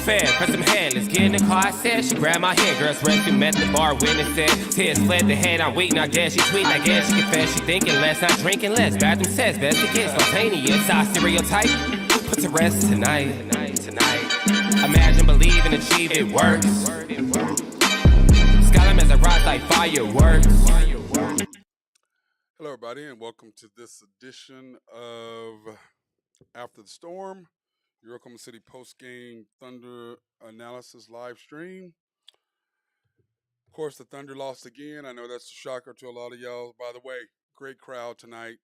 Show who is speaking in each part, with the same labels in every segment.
Speaker 1: fan, press some head, let's get in the car. I said, she grabbed my hand, girls rescue, met the bar, when it said, tears fled the head, I'm waiting, I guess she tweeting, I guess she confess, she thinking less, not drinking less, bathroom says, best to get spontaneous, I stereotype, put to rest tonight. Imagine, believe, and achieve, it works. Skyline as a rise like fireworks.
Speaker 2: Hello, everybody, and welcome to this edition of After the Storm, your Oklahoma City post-game Thunder analysis live stream. Of course, the Thunder lost again. I know that's a shocker to a lot of y'all. By the way, great crowd tonight.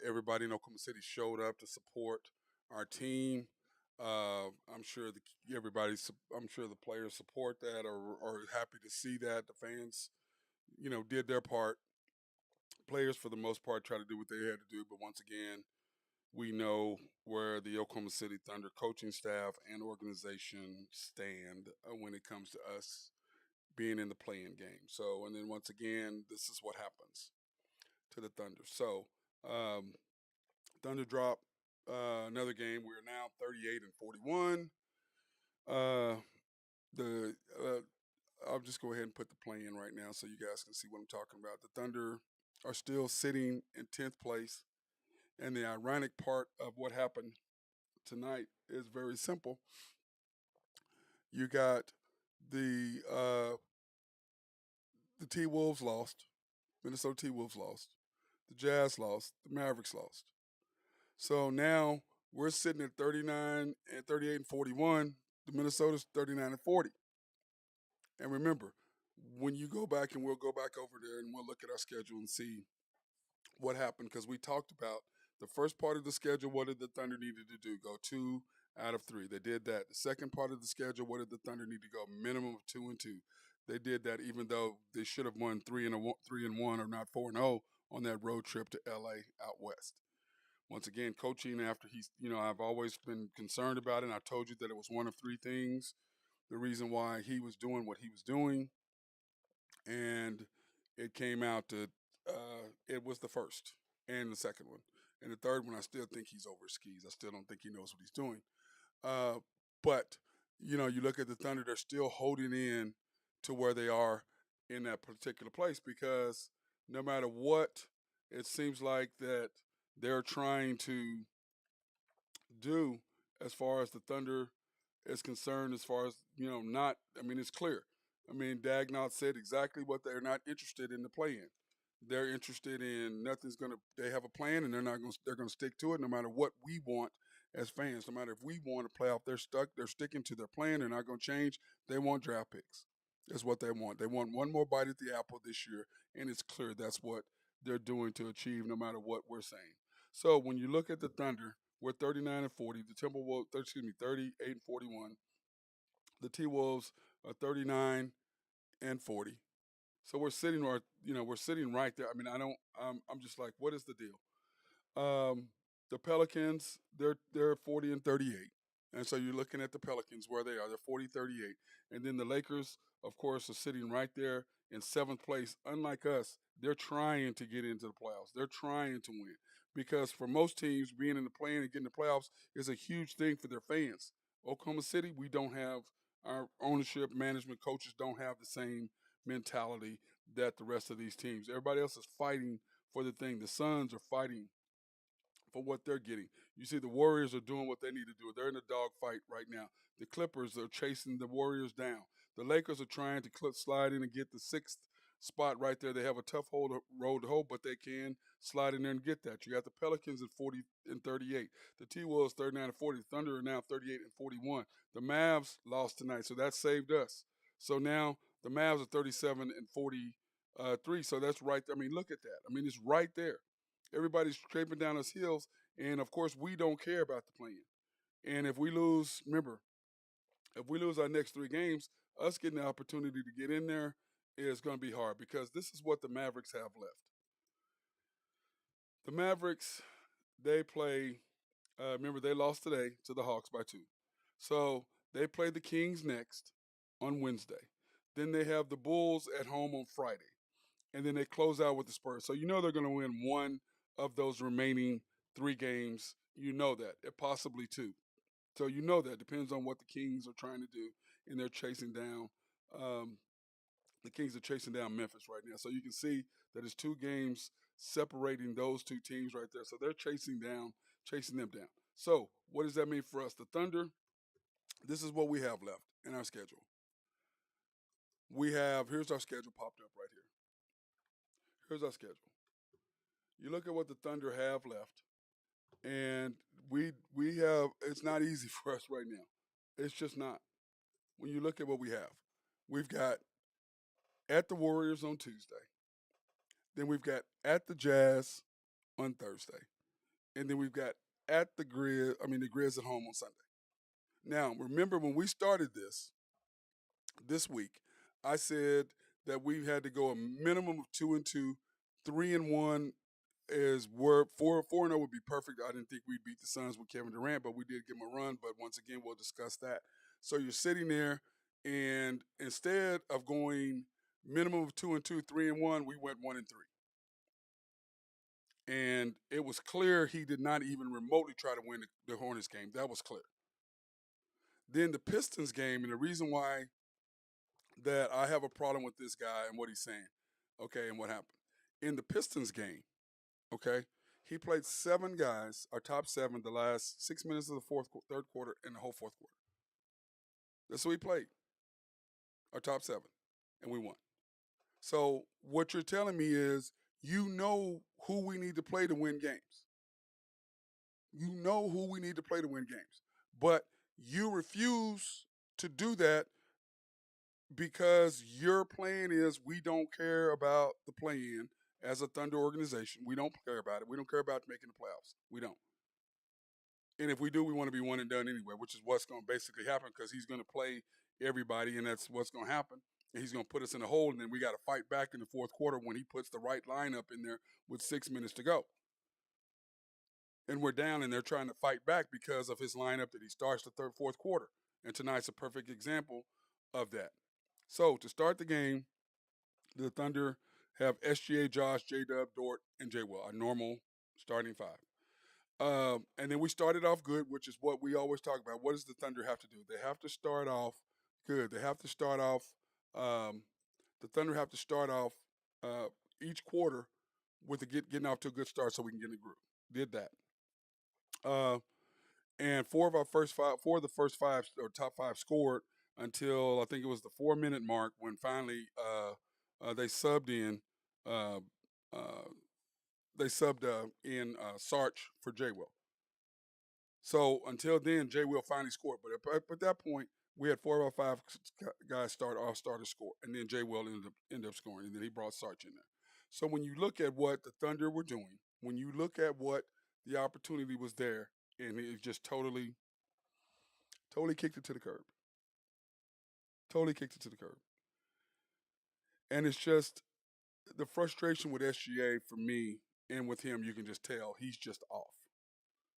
Speaker 2: Everybody in Oklahoma City showed up to support our team. I'm sure I'm sure the players support that or are happy to see that. The fans, did their part. Players, for the most part, try to do what they had to do. But once again, we know where the Oklahoma City Thunder coaching staff and organization stand when it comes to us being in the play-in game. So, and then once again, this is what happens to the Thunder. So, Thunder drop another game. We're now 38-41. I'll just go ahead and put the play in right now so you guys can see what I'm talking about. The Thunder are still sitting in 10th place. And the ironic part of what happened tonight is very simple. You got the T-Wolves lost. Minnesota T-Wolves lost. The Jazz lost. The Mavericks lost. So now we're sitting at 38-41. The Minnesota's 39-40. And remember, when you go back, and we'll go back over there and we'll look at our schedule and see what happened, because we talked about the first part of the schedule. What did the Thunder needed to do? Go 2 out of 3. They did that. The second part of the schedule, what did the Thunder need to go? Minimum of 2-2. They did that, even though they should have won 3-1 or not 4-0 on that road trip to LA out west. Once again, coaching after I've always been concerned about it. And I told you that it was one of 3 things. The reason why he was doing what he was doing, and it came out that it was the first and the second one. And the third one, I still think he's over his skis. I still don't think he knows what he's doing. But, you look at the Thunder, they're still holding in to where they are in that particular place, because no matter what, it seems like that they're trying to do as far as the Thunder is concerned, as far as, it's clear. Dagnall said exactly what they're not interested in the play-in. They're interested in they have a plan, and they're going to stick to it no matter what we want as fans. No matter if we want to play off, they're sticking to their plan. They're not going to change. They want draft picks. That's what they want. They want one more bite at the apple this year, and it's clear that's what they're doing to achieve no matter what we're saying. So when you look at the Thunder, we're 39-40. The Timberwolves, 38-41. The T-Wolves are 39-40. So we're sitting right there. I'm just like, what is the deal? The Pelicans, they're 40-38. And so you're looking at the Pelicans where they are. They're 40-38. And then the Lakers, of course, are sitting right there in 7th place. Unlike us, they're trying to get into the playoffs. They're trying to win. Because for most teams, being in the play-in and getting the playoffs is a huge thing for their fans. Oklahoma City, we don't have our ownership, management, coaches don't have the same mentality that the rest of these teams. Everybody else is fighting for the thing. The Suns are fighting for what they're getting. You see, the Warriors are doing what they need to do. They're in a dogfight right now. The Clippers are chasing the Warriors down. The Lakers are trying to slide in and get the 6th spot right there. They have a tough road to hold, but they can slide in there and get that. You got the Pelicans at 40-38. The T-Wolves 39-40. The Thunder are now 38-41. The Mavs lost tonight, so that saved us. So now the Mavs are 37-43. So that's right there. Look at that. It's right there. Everybody's scraping down us heels, and of course we don't care about the plan. And if we lose, remember, if we lose our next 3 games, us getting the opportunity to get in there is going to be hard, because this is what the Mavericks have left. The Mavericks, they play, remember, they lost today to the Hawks by 2. So they play the Kings next on Wednesday. Then they have the Bulls at home on Friday. And then they close out with the Spurs. So they're going to win one of those remaining 3 games. You know that, possibly 2. So you know that depends on what the Kings are trying to do, and they're chasing down. Um, the Kings are chasing down Memphis right now. So you can see that it's 2 games separating those 2 teams right there. So they're chasing them down. So what does that mean for us? The Thunder, this is what we have left in our schedule. Here's our schedule popped up right here. Here's our schedule. You look at what the Thunder have left, and we have, it's not easy for us right now. It's just not. When you look at what we have, we've got at the Warriors on Tuesday. Then we've got at the Jazz on Thursday. And then we've got at the Grizz at home on Sunday. Now, remember when we started this week, I said that we had to go a minimum of 2-2, 3-1 is where 4-0 would be perfect. I didn't think we'd beat the Suns with Kevin Durant, but we did give them a run. But once again, we'll discuss that. So you're sitting there, and instead of going minimum of 2-2, 3-1, we went 1-3. And it was clear he did not even remotely try to win the Hornets game. That was clear. Then the Pistons game, and the reason why that I have a problem with this guy and what he's saying, okay, and what happened. In the Pistons game, okay, he played 7 guys, our top 7, the last 6 minutes of the third quarter, and the whole fourth quarter. That's who he played, our top 7, and we won. So what you're telling me is you know who we need to play to win games. You know who we need to play to win games. But you refuse to do that because your plan is we don't care about the play-in as a Thunder organization. We don't care about it. We don't care about making the playoffs. We don't. And if we do, we want to be one and done anyway, which is what's going to basically happen because he's going to play everybody, and that's what's going to happen. And he's going to put us in a hole, and then we got to fight back in the fourth quarter when he puts the right lineup in there with 6 minutes to go. And we're down, and they're trying to fight back because of his lineup that he starts the fourth quarter. And tonight's a perfect example of that. So to start the game, the Thunder have SGA, Josh, J-Dub, Dort, and J-Will, our normal starting 5. And then we started off good, which is what we always talk about. What does the Thunder have to do? They have to start off good. They have to start off. The Thunder have to start off each quarter with getting off to a good start so we can get in the groove. Did that. And 4 of the first 5 or top 5 scored until I think it was the 4-minute mark when finally they subbed in. In Sarch for J. Will. So until then, J. Will finally scored. But at that point, we had 4 of our 5 guys starter score, and then J. Will ended up scoring, and then he brought Sarch in there. So when you look at what the Thunder were doing, when you look at what the opportunity was there, and it just totally kicked it to the curb. Totally kicked it to the curb. And it's just the frustration with SGA for me and with him, you can just tell he's just off.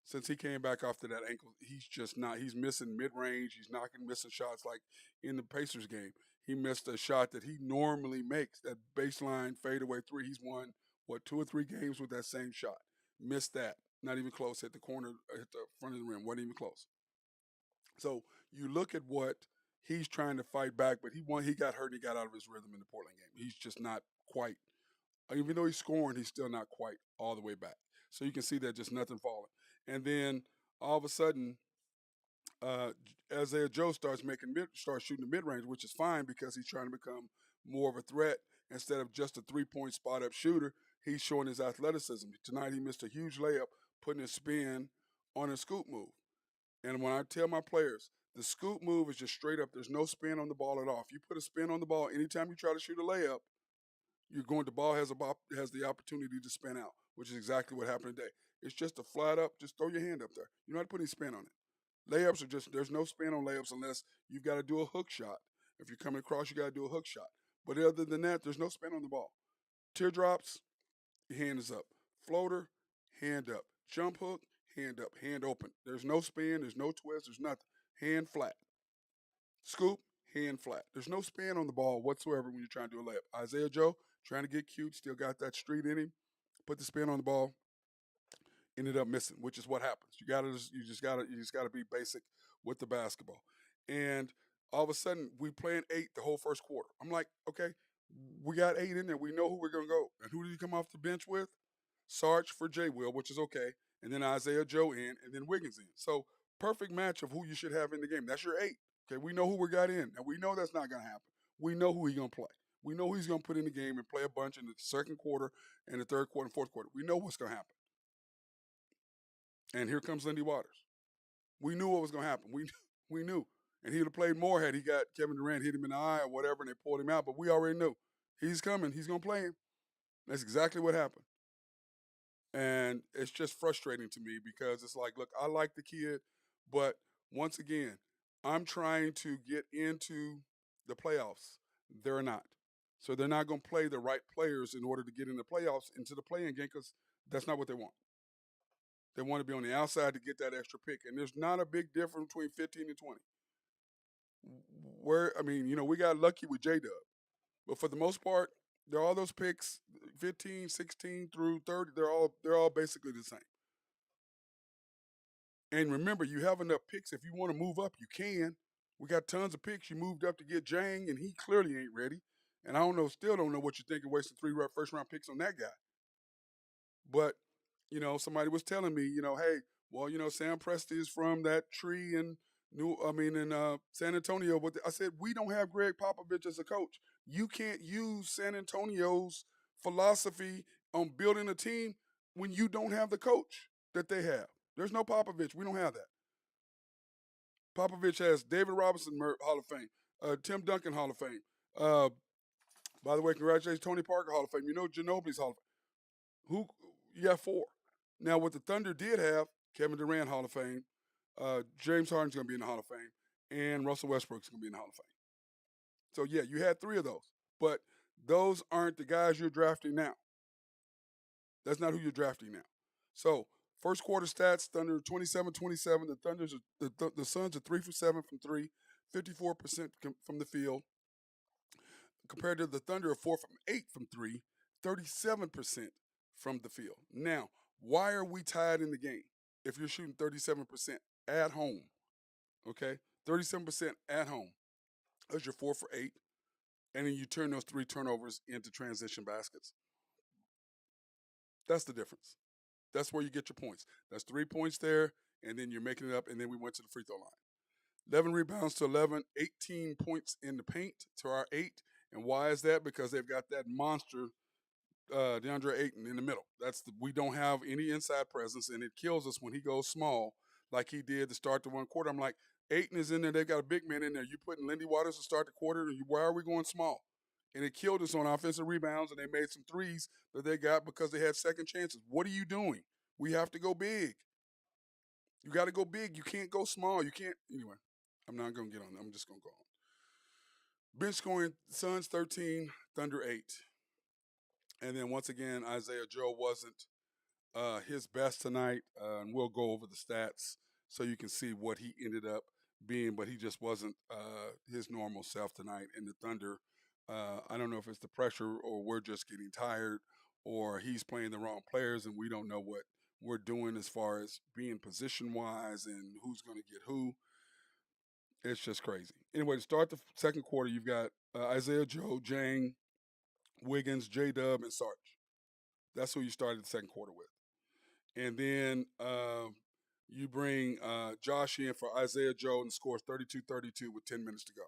Speaker 2: Since he came back after that ankle, he's just not. He's missing mid-range. He's missing shots like in the Pacers game. He missed a shot that he normally makes, that baseline fadeaway 3. He's won, 2 or 3 games with that same shot. Missed that. Not even close. Hit the corner, hit the front of the rim. Wasn't even close. So you look at what he's trying to fight back, but he got hurt and he got out of his rhythm in the Portland game. He's just not quite. Even though he's scoring, he's still not quite all the way back. So you can see that just nothing falling. And then all of a sudden, Isaiah Joe starts shooting the mid-range, which is fine because he's trying to become more of a threat instead of just a 3-point spot-up shooter. He's showing his athleticism. Tonight he missed a huge layup, putting a spin on a scoop move. And when I tell my players, the scoop move is just straight up. There's no spin on the ball at all. If you put a spin on the ball, anytime you try to shoot a layup, the ball has the opportunity to spin out, which is exactly what happened today. It's just a flat up, just throw your hand up there. You don't have to put any spin on it. Layups are just, there's no spin on layups unless you've got to do a hook shot. If you're coming across, you got to do a hook shot. But other than that, there's no spin on the ball. Teardrops, your hand is up. Floater, hand up. Jump hook, hand up, hand open. There's no spin, there's no twist, there's nothing. Hand flat. Scoop, hand flat. There's no spin on the ball whatsoever when you're trying to do a layup. Isaiah Joe, trying to get cute, still got that street in him. Put the spin on the ball. ended up missing, which is what happens. You just gotta be basic with the basketball. And all of a sudden, we playing 8 the whole first quarter. I'm like, okay, we got 8 in there. We know who we're gonna go. And who did he come off the bench with? Sarge for J. Will, which is okay, and then Isaiah Joe in, and then Wiggins in. So perfect match of who you should have in the game. That's your 8. Okay, we know who we got in, and we know that's not gonna happen. We know who he's gonna play. We know who he's gonna put in the game and play a bunch in the second quarter and the third quarter and fourth quarter. We know what's gonna happen. And here comes Lindy Waters. We knew what was gonna happen. We knew. And he'd have played more had he got Kevin Durant hit him in the eye or whatever, and they pulled him out. But we already knew he's coming. He's gonna play him. That's exactly what happened. And it's just frustrating to me because it's like, look, I like the kid, but once again, I'm trying to get into the playoffs. They're not. So they're not going to play the right players in order to get in the playoffs, into the play-in game, because that's not what they want. They want to be on the outside to get that extra pick. And there's not a big difference between 15 and 20. We got lucky with J-Dub. But for the most part, they're all those picks, 15, 16 through 30, they're all basically the same. And remember, you have enough picks. If you want to move up, you can. We got tons of picks. You moved up to get Jang, and he clearly ain't ready. And I still don't know what you're thinking, wasting 3 first-round picks on that guy. But, somebody was telling me, hey, well, Sam Presti is from that tree in San Antonio. But I said, we don't have Greg Popovich as a coach. You can't use San Antonio's philosophy on building a team when you don't have the coach that they have. There's no Popovich. We don't have that. Popovich has David Robinson Hall of Fame, Tim Duncan Hall of Fame. By the way, congratulations, Tony Parker Hall of Fame. Ginobili's Hall of Fame. You got 4. Now, what the Thunder did have, Kevin Durant Hall of Fame, James Harden's going to be in the Hall of Fame, and Russell Westbrook's going to be in the Hall of Fame. So, yeah, you had 3 of those. But those aren't the guys you're drafting now. That's not who you're drafting now. So, first quarter stats, Thunder 27-27. The Suns are 3 for 7 from 3, 54% from the field. Compared to the Thunder are 4 from 8 from 3, 37% from the field. Now, why are we tied in the game if you're shooting 37% at home? Okay? 37% at home. That's your 4 for 8. And then you turn those 3 turnovers into transition baskets. That's the difference. That's where you get your points. That's 3 points there, and then you're making it up, and then we went to the free throw line. 11 rebounds to 11, 18 points in the paint to our 8. And why is that? Because they've got that monster, DeAndre Ayton, in the middle. We don't have any inside presence, and it kills us when he goes small like he did to start the one quarter. I'm like, Ayton is in there. They've got a big man in there. You putting Lindy Waters to start the quarter, and why are we going small? And it killed us on offensive rebounds, and they made some threes that they got because they had second chances. What are you doing? We have to go big. You got to go big. You can't go small. You can't. Anyway, I'm not going to get on that. I'm just going to go on. Bench scoring, Suns 13, Thunder 8. And then once again, Isaiah Joe wasn't his best tonight. And we'll go over the stats so you can see what he ended up being, but he just wasn't his normal self tonight. And the Thunder, I don't know if it's the pressure or we're just getting tired or he's playing the wrong players and we don't know what we're doing as far as being position-wise and who's going to get who. It's just crazy. Anyway, to start the second quarter, you've got Isaiah Joe, Jang, Wiggins, J-Dub, and Sarge. That's who you started the second quarter with. And then you bring Josh in for Isaiah Joe and scores 32-32 with 10 minutes to go.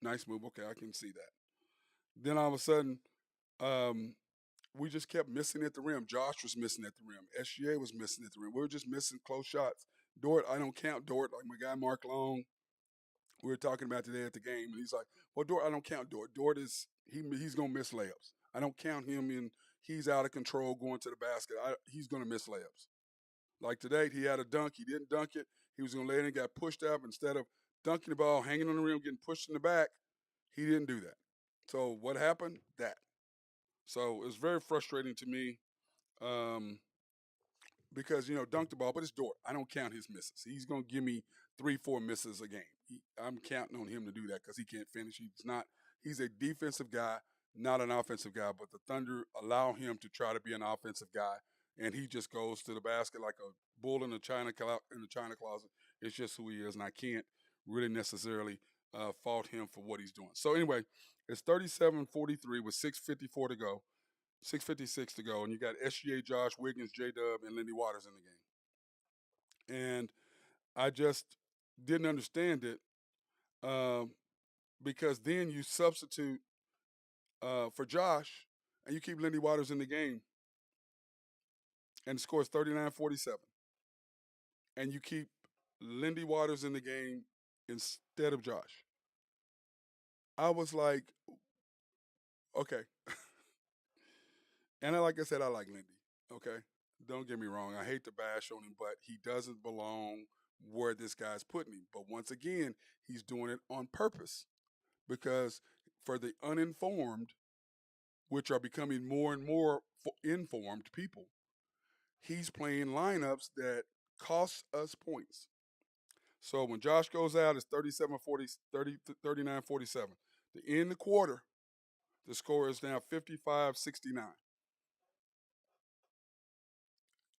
Speaker 2: Nice move. Okay, I can see that. Then all of a sudden, we just kept missing at the rim. Josh was missing at the rim. SGA was missing at the rim. We were just missing close shots. Dort, I don't count Dort like my guy Mark Long. We were talking about today at the game, and he's like, well, Dort, I don't count Dort. Dort is, he's going to miss layups. I don't count him in, he's out of control going to the basket. He's going to miss layups. Like today, he had a dunk. He didn't dunk it. He was going to lay it and got pushed up. Instead of dunking the ball, hanging on the rim, getting pushed in the back, he didn't do that. So what happened? That. So it was very frustrating to me because, dunk the ball, but it's Dort. I don't count his misses. He's going to give me 3-4 misses a game. I'm counting on him to do that because he can't finish. He's a defensive guy, not an offensive guy, but the Thunder allow him to try to be an offensive guy, and he just goes to the basket like a bull in a china closet. It's just who he is, and I can't really necessarily fault him for what he's doing. So anyway, it's 37-43 with 6:54 to go, 6:56 to go, and you got SGA, Josh Wiggins, J Dub, and Lindy Waters in the game. And I just didn't understand it um, because then you substitute for Josh and you keep Lindy Waters in the game and the score is 39-47. And you keep Lindy Waters in the game instead of Josh. I was like, okay. And like I said, I like Lindy. Okay. Don't get me wrong. I hate to bash on him, but he doesn't belong where this guy's putting him. But once again, he's doing it on purpose because for the uninformed, which are becoming more and more informed people, he's playing lineups that cost us points. So when Josh goes out, it's 39-47. To end the quarter, the score is now 55-69.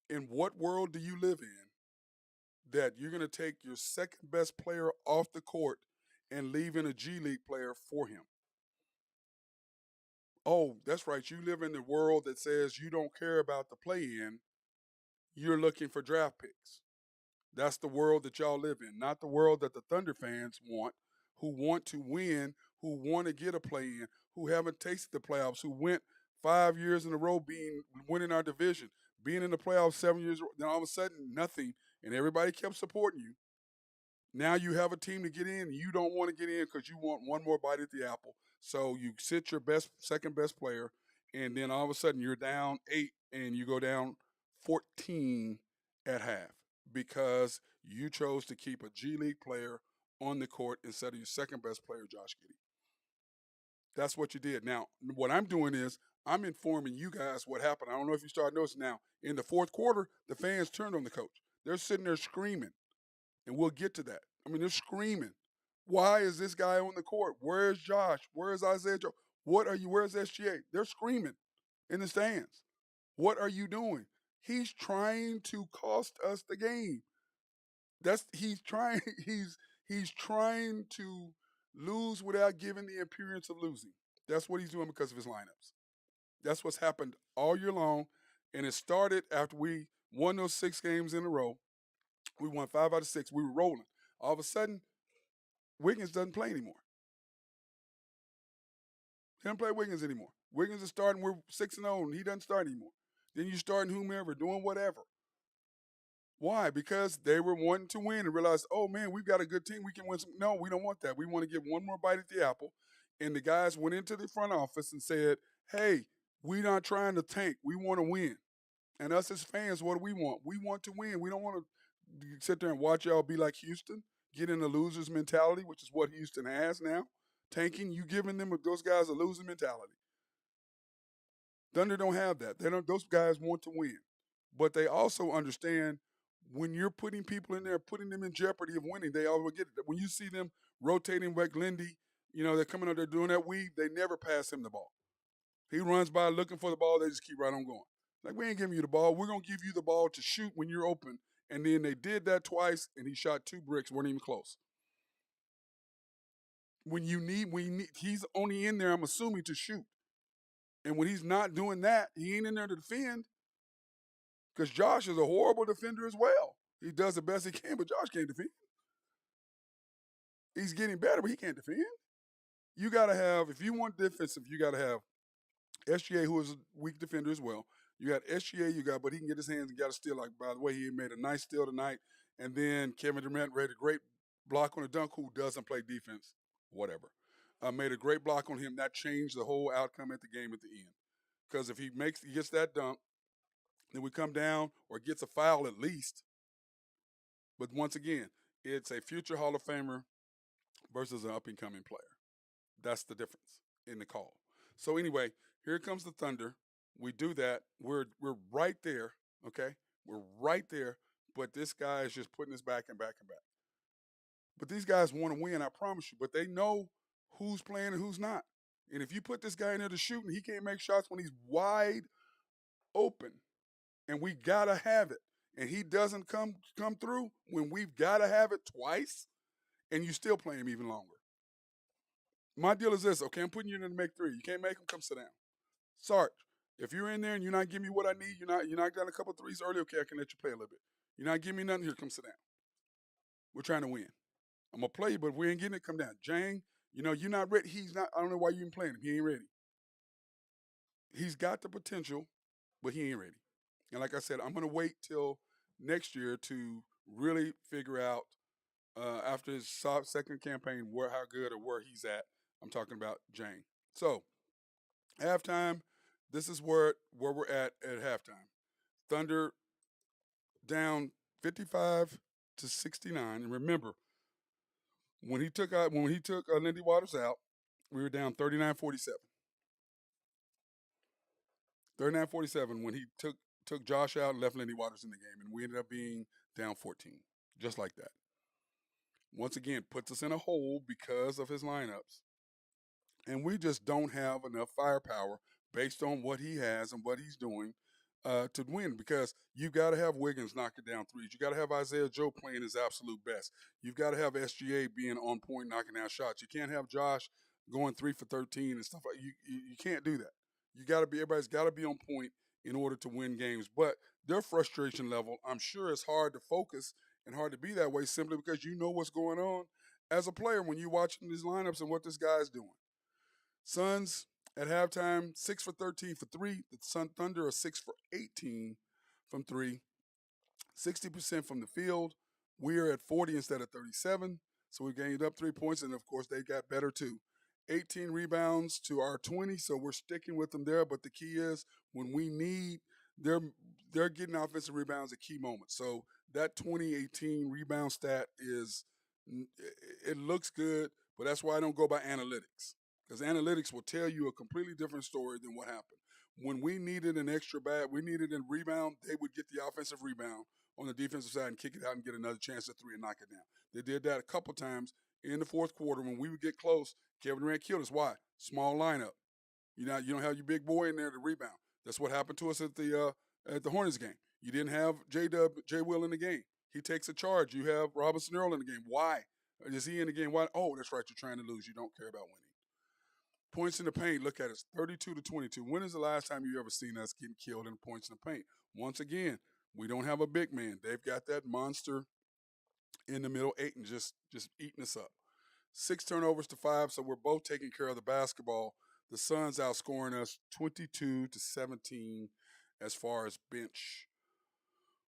Speaker 2: In what world do you live in that you're going to take your second best player off the court and leave in a G League player for him? Oh, that's right. You live in the world that says you don't care about the play-in. You're looking for draft picks. That's the world that y'all live in, not the world that the Thunder fans want, who want to win, who want to get a play-in, who haven't tasted the playoffs, who went 5 years in a row winning our division, being in the playoffs 7 years, then all of a sudden nothing, and everybody kept supporting you. Now you have a team to get in, and you don't want to get in because you want one more bite at the apple. So you sit your second best player, and then all of a sudden you're down 8 and you go down 14 at half because you chose to keep a G League player on the court instead of your second best player, Josh Giddey. That's what you did. Now, what I'm doing is I'm informing you guys what happened. I don't know if you start noticing now. In the fourth quarter, the fans turned on the coach. They're sitting there screaming, and we'll get to that. I mean, they're screaming. Why is this guy on the court? Where's Josh? Where's Isaiah Joe? What are you? Where's SGA? They're screaming in the stands. What are you doing? He's trying to cost us the game. He's trying he's trying to lose without giving the appearance of losing. That's what he's doing because of his lineups. That's what's happened all year long. And it started after we won those 6 games in a row. We won 5 out of 6. We were rolling. All of a sudden, Wiggins doesn't play anymore. He doesn't play Wiggins anymore. Wiggins is starting. We're 6-0, and he doesn't start anymore. Then you're starting whomever, doing whatever. Why? Because they were wanting to win and realized, oh man, we've got a good team. We can win some. No, we don't want that. We want to give one more bite at the apple. And the guys went into the front office and said, hey, we're not trying to tank. We want to win. And us as fans, what do we want? We want to win. We don't want to sit there and watch y'all be like Houston, get in a loser's mentality, which is what Houston has now. Tanking, you giving them those guys a losing mentality. Thunder don't have that. They don't. Those guys want to win, but they also understand when you're putting people in there, putting them in jeopardy of winning. They always get it. When you see them rotating like Lindy, they're coming out there doing that weave. They never pass him the ball. He runs by looking for the ball. They just keep right on going. Like, we ain't giving you the ball. We're gonna give you the ball to shoot when you're open. And then they did that twice, and he shot 2 bricks. Weren't even close. When he's only in there, I'm assuming, to shoot. And when he's not doing that, he ain't in there to defend. Because Josh is a horrible defender as well. He does the best he can, but Josh can't defend. He's getting better, but he can't defend. You got to have, if you want defensive, you got to have SGA, who is a weak defender as well. You got SGA, but he can get his hands and got a steal. Like, by the way, he made a nice steal tonight. And then Kevin Durant made a great block on a dunk, who doesn't play defense, whatever. Made a great block on him. That changed the whole outcome at the game at the end. Because if he gets that dunk, then we come down or gets a foul at least. But once again, it's a future Hall of Famer versus an up-and-coming player. That's the difference in the call. So anyway, here comes the Thunder. We do that. We're right there, okay? We're right there, but this guy is just putting us back and back and back. But these guys want to win, I promise you. But they know who's playing and who's not. And if you put this guy in there to shoot and he can't make shots when he's wide open, and we gotta have it, and he doesn't come through when we've gotta have it twice, and you still play him even longer. My deal is this, okay? I'm putting you in to make three. You can't make them, come sit down. Sarge, if you're in there and you're not giving me what I need, you're not got a couple threes early, okay, I can let you play a little bit. You're not giving me nothing, here, come sit down. We're trying to win. I'm gonna play you, but if we ain't getting it, come down. Jang, you're not ready. He's not, I don't know why you even playing him. He ain't ready. He's got the potential, but he ain't ready. And like I said, I'm gonna wait till next year to really figure out after his second campaign how good or where he's at. I'm talking about Jang. So halftime, this is where we're at halftime. Thunder down 55-69, and remember when he took Lindy Waters out, we were down 39-47. 39-47 when he took Josh out and left Lindy Waters in the game, and we ended up being down 14, just like that. Once again, puts us in a hole because of his lineups, and we just don't have enough firepower based on what he has and what he's doing to win. Because you've got to have Wiggins knocking down threes, you got to have Isaiah Joe playing his absolute best, you've got to have SGA being on point knocking down shots. You can't have Josh going 3 for 13 and stuff like you can't do that. Everybody's got to be on point in order to win games. But their frustration level, I'm sure, is hard to focus and hard to be that way simply because you know what's going on as a player when you're watching these lineups and what this guy's doing. Suns at halftime, 6 for 13 for three. The Thunder are 6 for 18 from three, 60% from the field. We're at 40 instead of 37, so we gained up 3 points, and of course they got better too. 18 rebounds to our 20, so we're sticking with them there. But the key is when we need, they're getting offensive rebounds at key moments. So that 2018 rebound stat it looks good, but that's why I don't go by analytics, because analytics will tell you a completely different story than what happened. When we needed an extra we needed a rebound, they would get the offensive rebound on the defensive side and kick it out and get another chance at three and knock it down. They did that a couple times in the fourth quarter when we would get close. Kevin Durant killed us. Why? Small lineup. You don't have your big boy in there to rebound. That's what happened to us at the Hornets game. You didn't have J. Will in the game. He takes a charge. You have Robinson Earl in the game. Why? Is he in the game? Why? Oh, that's right. You're trying to lose. You don't care about winning. Points in the paint, look at it, 32-22. When is the last time you ever seen us getting killed in points in the paint? Once again, we don't have a big man. They've got that monster in the middle, 8, and just eating us up. 6 turnovers to 5, so we're both taking care of the basketball. The Suns outscoring us 22-17 as far as bench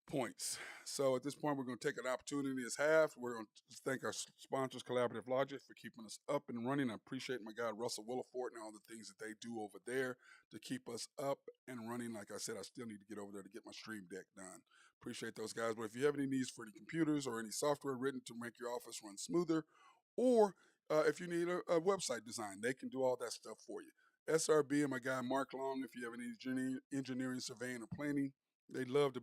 Speaker 2: points. So at this point, we're going to take an opportunity as half. We're going to thank our sponsors, Collaborative Logic, for keeping us up and running. I appreciate my guy, Russell Williford, and all the things that they do over there to keep us up and running. Like I said, I still need to get over there to get my stream deck done. Appreciate those guys. But if you have any needs for any computers or any software written to make your office run smoother, or if you need a website design, they can do all that stuff for you. SRB and my guy, Mark Long, if you have any engineering, surveying, or planning, they love to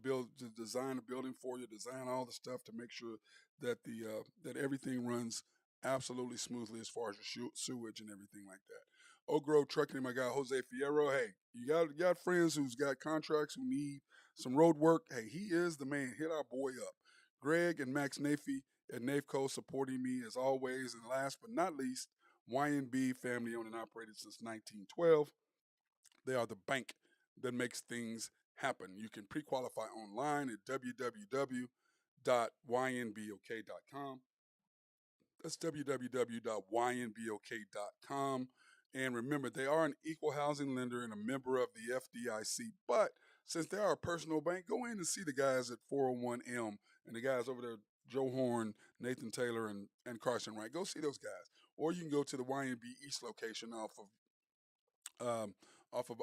Speaker 2: design a building for you, design all the stuff to make sure that that everything runs absolutely smoothly as far as your sewage and everything like that. Oak Grove Trucking, my guy Jose Fierro. Hey, you got friends who's got contracts who need some road work. Hey, he is the man. Hit our boy up. Greg and Max Nafee at Nafco supporting me as always. And last but not least, YNB, family owned and operated since 1912. They are the bank that makes things happen. You can pre-qualify online at www.ynbok.com. That's www.ynbok.com. And remember, they are an equal housing lender and a member of the FDIC. But since they are a personal bank, go in and see the guys at 401M and the guys over there, Joe Horn, Nathan Taylor, and Carson Wright. Go see those guys. Or you can go to the YNB East location off of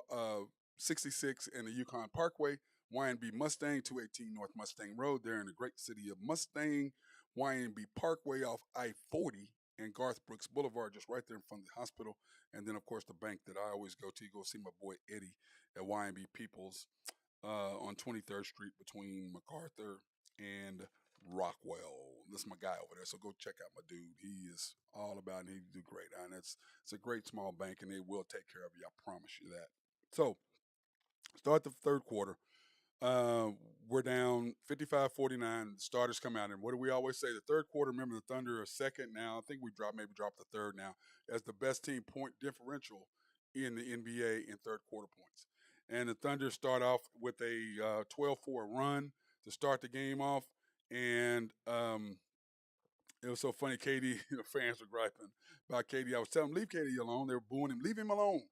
Speaker 2: 66 and the Yukon Parkway. YNB Mustang, 218 North Mustang Road. They're in the great city of Mustang. YNB Parkway off I-40 and Garth Brooks Boulevard, just right there in front of the hospital. And then, of course, the bank that I always go to, go see my boy Eddie at YNB Peoples on 23rd Street between MacArthur and Rockwell. That's my guy over there. So go check out my dude. He is all about it. He do great. And it's a great small bank, and they will take care of you. I promise you that. So start the third quarter. Uh, we're down 55-49. The starters come out, and what do we always say? The third quarter. Remember, the Thunder are second now. I think we maybe dropped the third now as the best team point differential in the NBA in third quarter points. And the Thunder start off with a 12-4 run to start the game off, and it was so funny. KD, fans were griping about KD. I was telling them, leave KD alone. They were booing him. Leave him alone.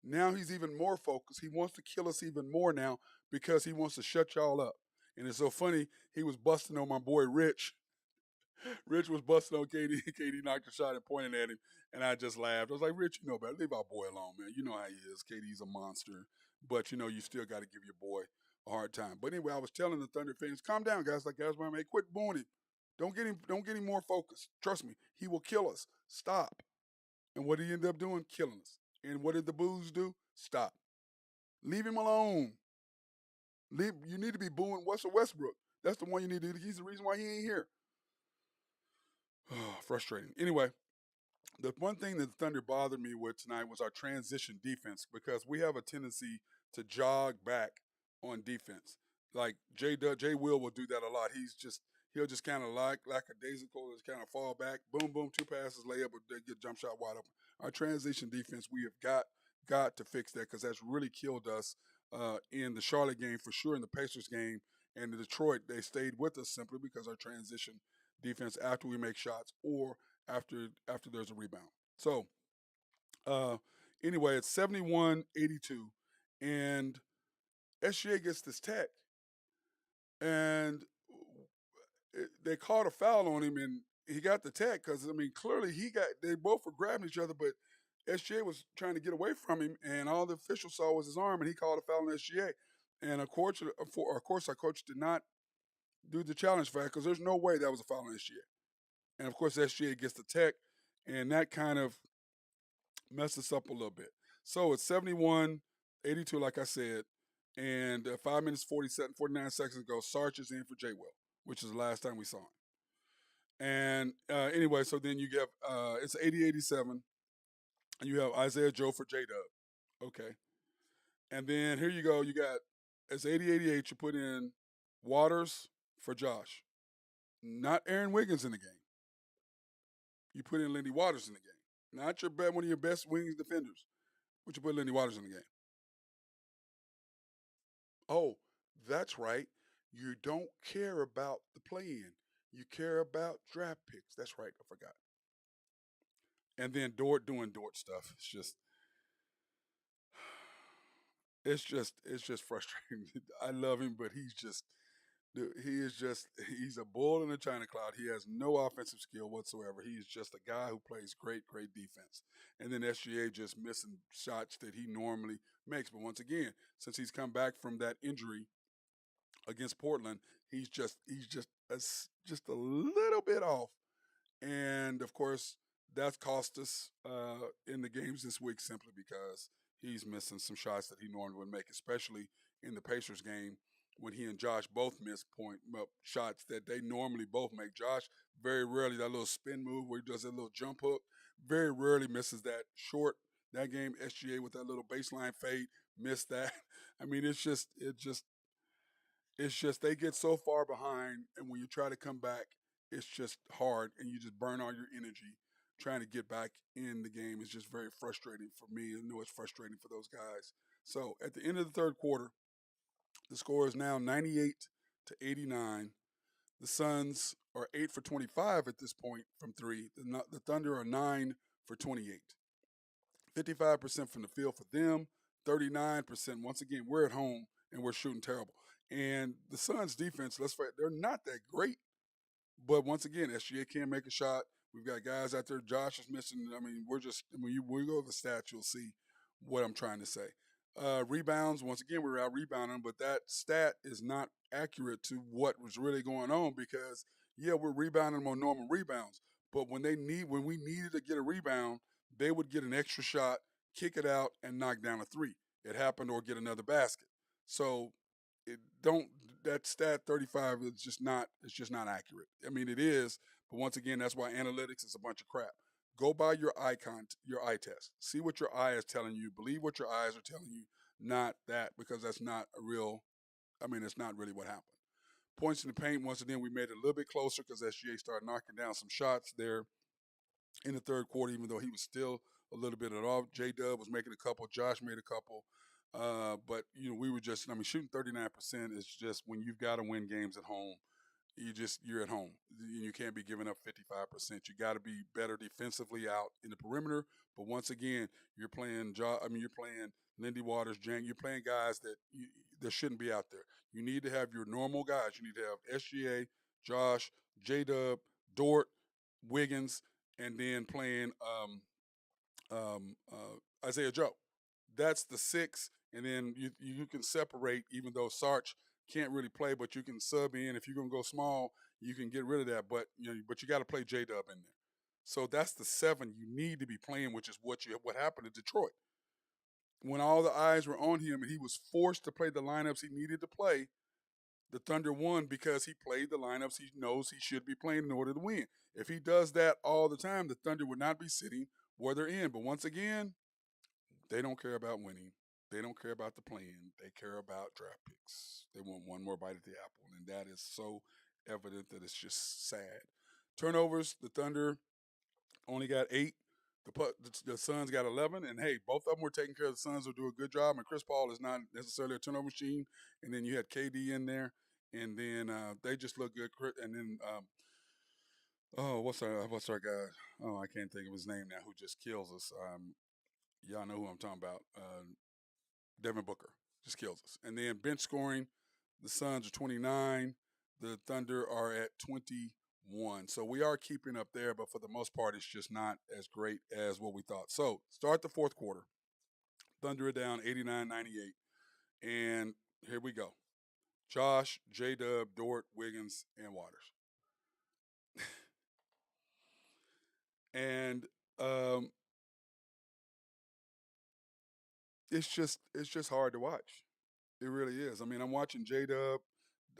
Speaker 2: Now he's even more focused. He wants to kill us even more now because he wants to shut y'all up. And it's so funny. He was busting on my boy Rich. Rich was busting on KD. KD knocked a shot and pointed at him, and I just laughed. I was like, Rich, you know better. Leave our boy alone, man. You know how he is. KD's a monster, but you still got to give your boy a hard time. But anyway, I was telling the Thunder fans, calm down, guys. Like guys, man, quit booing him. Don't get him more focused. Trust me, he will kill us. Stop. And what did he end up doing? Killing us. And what did the boos do? Stop. Leave him alone. You need to be booing Russell Westbrook. That's the one you need to do. He's the reason why he ain't here. Frustrating. Anyway, the one thing that the Thunder bothered me with tonight was our transition defense because we have a tendency to jog back on defense. Like Jay Will do that a lot. He'll just kind of like a daisical, just kind of fall back, boom, boom, two passes, layup, but they get jump shot wide open. Our transition defense, we have got to fix that because that's really killed us in the Charlotte game for sure, in the Pacers game, and the Detroit. They stayed with us simply because our transition defense after we make shots or after there's a rebound. So uh, anyway, it's 71-82, and SGA gets this tech, and they called a foul on him, and he got the tech because clearly they both were grabbing each other, but SGA was trying to get away from him, and all the officials saw was his arm, and he called a foul on SGA. And of course, our coach did not do the challenge foul because there's no way that was a foul on SGA. And of course, SGA gets the tech, and that kind of messed us up a little bit. So it's 71-82, like I said, and 5 minutes 49 seconds ago, Sarge is in for J. Will, which is the last time we saw him. And anyway, so then you get it's 80-87, and you have Isaiah Joe for J-Dub. Okay. And then here you go. You got, it's 80-88, you put in Waters for Josh. Not Aaron Wiggins in the game. You put in Lindy Waters in the game. Not one of your best wings defenders, but you put Lindy Waters in the game. Oh, that's right. You don't care about the play-in. You care about draft picks. That's right. I forgot. And then Dort doing Dort stuff. It's just frustrating. I love him, but he's a bull in a china cloud. He has no offensive skill whatsoever. He's just a guy who plays great defense. And then SGA just missing shots that he normally makes. But once again, since he's come back from that injury against Portland, he's just a little bit off. And of course, that's cost us in the games this week simply because he's missing some shots that he normally would make, especially in the Pacers game when he and Josh both miss shots that they normally both make. Josh very rarely, that little spin move where he does that little jump hook, very rarely misses that short. That game, SGA with that little baseline fade, missed that. It's just they get so far behind, and when you try to come back, it's just hard, and you just burn all your energy trying to get back in the game. It's just very frustrating for me. I know it's frustrating for those guys. So at the end of the third quarter, the score is now 98-89. The Suns are 8 for 25 at this point from three. The Thunder are 9 for 28. 55% from the field for them, 39%. Once again, we're at home and we're shooting terrible. And the Suns defense, they're not that great. But once again, SGA can't make a shot. We've got guys out there. Josh is missing. When you go over the stats, you'll see what I'm trying to say. Rebounds, once again, we're out rebounding, but that stat is not accurate to what was really going on because, yeah, we're rebounding on normal rebounds. But when we needed to get a rebound, they would get an extra shot, kick it out, and knock down a three. It happened or get another basket. So that stat 35 is just not accurate. It is, but once again, that's why analytics is a bunch of crap. Go by your eye test. See what your eye is telling you. Believe what your eyes are telling you, not that, because that's not a real I mean, it's not really what happened. Points in the paint, once again, we made it a little bit closer because SGA started knocking down some shots there in the third quarter, even though he was still a little bit off. J Dub was making a couple, Josh made a couple. But we were just, I mean, shooting 39% is just when you've got to win games at home. You're at home. You can't be giving up 55%. You got to be better defensively out in the perimeter. But once again, you're playing. You're playing Lindy Waters, Jank. You're playing guys that shouldn't be out there. You need to have your normal guys. You need to have SGA, Josh, J Dub, Dort, Wiggins, and then playing Isaiah Joe. That's the six, and then you can separate. Even though Sarge can't really play, but you can sub in. If you're gonna go small, you can get rid of that. But you got to play J Dub in there. So that's the seven you need to be playing, which is what happened to Detroit. When all the eyes were on him and he was forced to play the lineups he needed to play, the Thunder won because he played the lineups he knows he should be playing in order to win. If he does that all the time, the Thunder would not be sitting where they're in. But once again, they don't care about winning. They don't care about the plan. They care about draft picks. They want one more bite at the apple, and that is so evident that it's just sad. Turnovers, the Thunder only got 8. The Suns got 11, and hey, both of them were taking care of the Suns. Will do a good job. And Chris Paul is not necessarily a turnover machine. And then you had KD in there, and then they just look good. And then what's our guy? Oh, I can't think of his name now. Who just kills us? Y'all know who I'm talking about. Devin Booker just kills us. And then bench scoring, the Suns are 29. The Thunder are at 21. So we are keeping up there, but for the most part, it's just not as great as what we thought. So start the fourth quarter. Thunder are down 89-98. And here we go. Josh, J-Dub, Dort, Wiggins, and Waters. And it's just hard to watch. It really is. I mean, I'm watching J-Dub.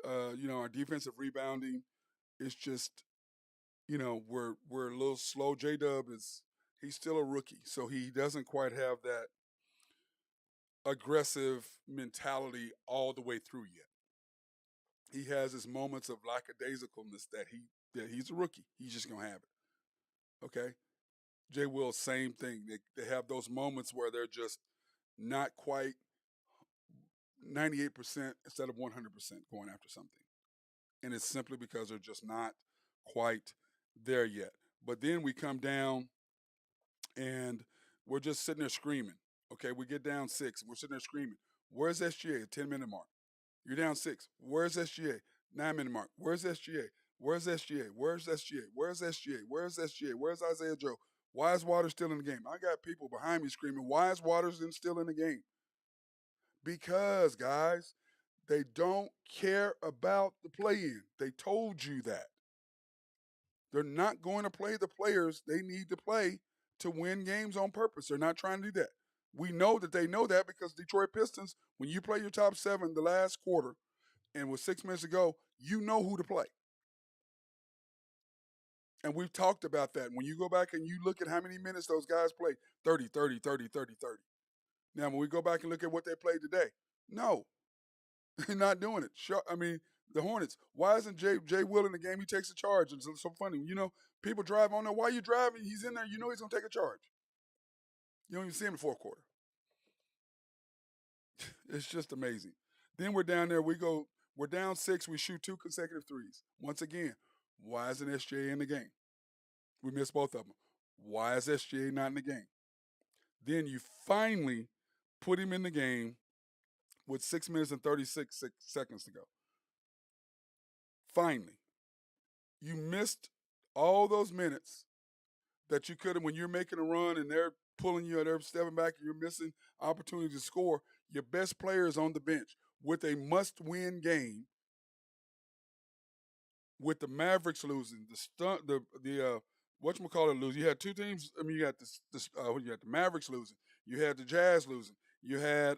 Speaker 2: Our defensive rebounding is just, we're a little slow. J-Dub he's still a rookie, so he doesn't quite have that aggressive mentality all the way through yet. He has his moments of lackadaisicalness that he's a rookie. He's just gonna have it. Okay. Jay Will, same thing. They have those moments where they're just not quite 98% instead of 100% going after something. And it's simply because they're just not quite there yet. But then we come down and we're just sitting there screaming. Okay, we get down 6 and we're sitting there screaming. Where's SGA? 10-minute mark. You're down 6. Where's SGA? 9-minute mark. Where's SGA? Where's SGA? Where's SGA? Where's SGA? Where's SGA? Where's Isaiah Joe? Why is Waters still in the game? I got people behind me screaming, why is Waters still in the game? Because, guys, they don't care about the play-in. They told you that. They're not going to play the players they need to play to win games on purpose. They're not trying to do that. We know that they know that because Detroit Pistons, when you play your top 7 the last quarter and with 6 minutes to go, you know who to play. And we've talked about that. When you go back and you look at how many minutes those guys played, 30, 30, 30, 30, 30. Now, when we go back and look at what they played today, no, they're not doing it. The Hornets, why isn't Jay Will in the game? He takes a charge. It's so funny. People drive on there. Why are you driving? He's in there. You know he's going to take a charge. You don't even see him in the fourth quarter. It's just amazing. Then we're down there. We're down 6. We shoot 2 consecutive threes. Once again, why isn't SGA in the game? We missed both of them. Why is SGA not in the game? Then you finally put him in the game with 6 minutes and 36 seconds to go. Finally. You missed all those minutes that you could have when you're making a run and they're pulling you and they're stepping back and you're missing opportunity to score. Your best player is on the bench with a must-win game. With the Mavericks losing, whatchamacallit losing. You had 2 teams. I mean, you had you had the Mavericks losing. You had the Jazz losing. You had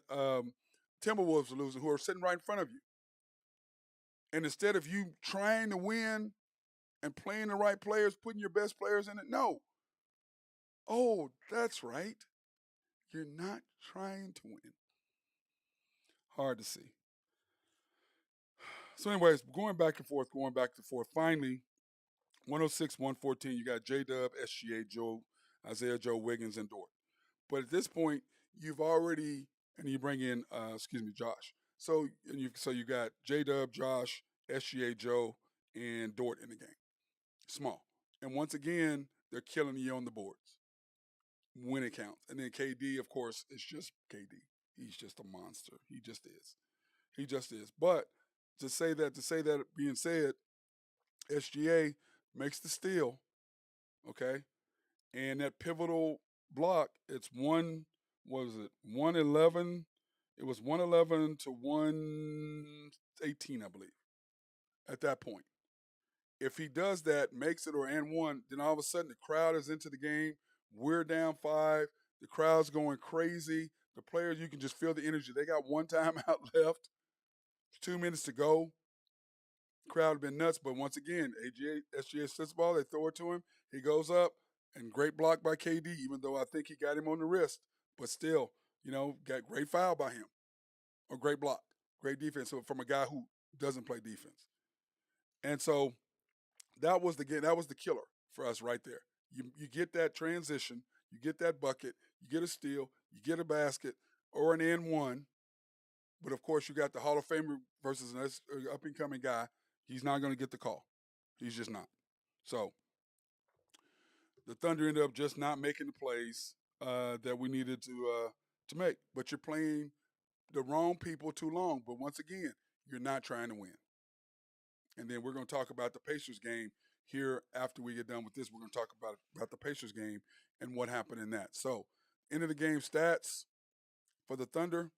Speaker 2: Timberwolves losing, who are sitting right in front of you. And instead of you trying to win and playing the right players, putting your best players in it, no. Oh, that's right. You're not trying to win. Hard to see. So, anyways, going back and forth. Finally, 106, 114, you got J Dub, SGA, Isaiah Joe, Wiggins, and Dort. But at this point, you've already, and you bring in, Josh. So you got J Dub, Josh, SGA, Joe, and Dort in the game. Small. And once again, they're killing you on the boards when it counts. And then KD, of course, is just KD. He's just a monster. He just is. He just is. But to say that being said, SGA makes the steal, okay? And that pivotal block, it's what was it, 111? It was 111 to 118, I believe, at that point. If he does that, makes it or and one, then all of a sudden the crowd is into the game. We're down 5. The crowd's going crazy. The players, you can just feel the energy. They got one timeout left. 2 minutes to go. Crowd been nuts, but once again, SGA sits the ball, they throw it to him. He goes up, and great block by KD, even though I think he got him on the wrist. But still, got great foul by him. Or great block. Great defense from a guy who doesn't play defense. And so that was the killer for us right there. You get that transition, you get that bucket, you get a steal, you get a basket, or an N1. But of course, you got the Hall of Famer versus an up and coming guy. He's not going to get the call. He's just not. So the Thunder ended up just not making the plays that we needed to make. But you're playing the wrong people too long. But once again, you're not trying to win. And then we're going to talk about the Pacers game here after we get done with this. We're going to talk about the Pacers game and what happened in that. So, end of the game stats for the Thunder.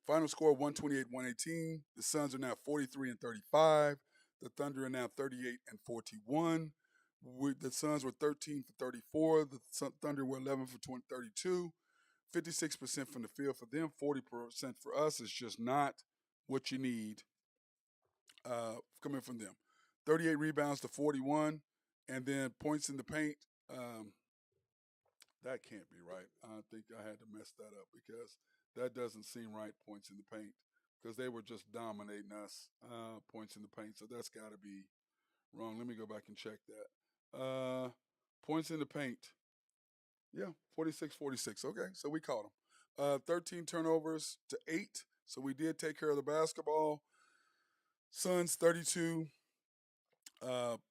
Speaker 2: Final score 128-118. The Suns are now 43-35. The Thunder are now 38-41. The Suns were 13 for 34. The Thunder were 11 for 32. 56% from the field for them. 40% for us is just not what you need coming from them. 38 rebounds to 41. And then points in the paint. That can't be right. I think I had to mess that up because that doesn't seem right, points in the paint, because they were just dominating us, points in the paint. So that's got to be wrong. Let me go back and check that. Points in the paint. Yeah, 46-46. Okay, so we caught them. 13 turnovers to 8. So we did take care of the basketball. Suns 32.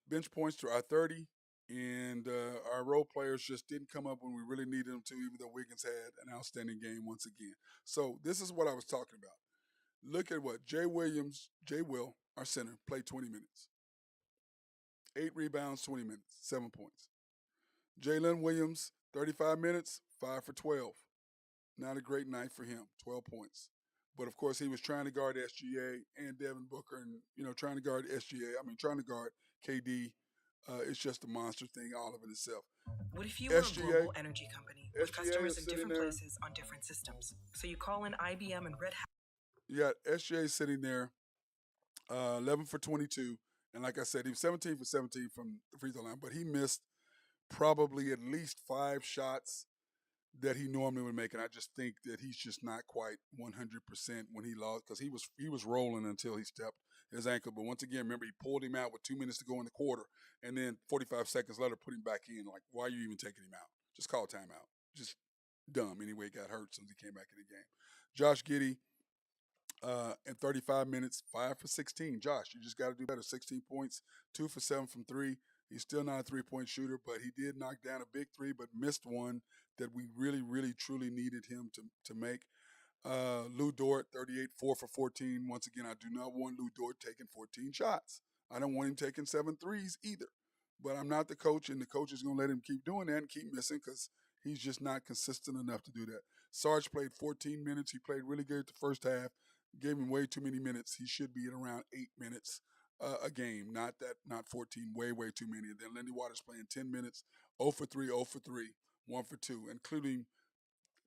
Speaker 2: Bench points to our 30. And our role players just didn't come up when we really needed them to, even though Wiggins had an outstanding game once again. So this is what I was talking about. Look at what Jay Will, our center, played 20 minutes. 8 rebounds, 20 minutes, 7 points. Jalen Williams, 35 minutes, 5 for 12. Not a great night for him, 12 points. But, of course, he was trying to guard SGA and Devin Booker and, trying to guard KD. It's just a monster thing all of it itself.
Speaker 3: What if you were a global energy company with customers in different places on different systems? So you call in IBM and Red Hat.
Speaker 2: You got SGA sitting there, 11 for 22. And like I said, he was 17 for 17 from the free throw line. But he missed probably at least 5 shots that he normally would make. And I just think that he's just not quite 100% when he lost, because he was rolling until he stepped his ankle. But once again, remember, he pulled him out with 2 minutes to go in the quarter, and then 45 seconds later put him back in. Like, why are you even taking him out? Just call timeout. Just dumb. Anyway, he got hurt since he came back in the game. Josh Giddey, in 35 minutes, 5 for 16. Josh, you just got to do better. 16 points, 2 for 7 from 3. He's still not a three-point shooter, but he did knock down a big 3, but missed one that we really, really, truly needed him to make. Lou Dort, 38, 4 for 14. Once again, I do not want Lou Dort taking 14 shots. I don't want him taking 7 threes either. But I'm not the coach, and the coach is going to let him keep doing that and keep missing because he's just not consistent enough to do that. Sarge played 14 minutes. He played really good the first half. Gave him way too many minutes. He should be at around 8 minutes a game, not 14, way, way too many. And then Lindy Waters playing 10 minutes, 0 for 3, 0 for 3, 1 for 2, including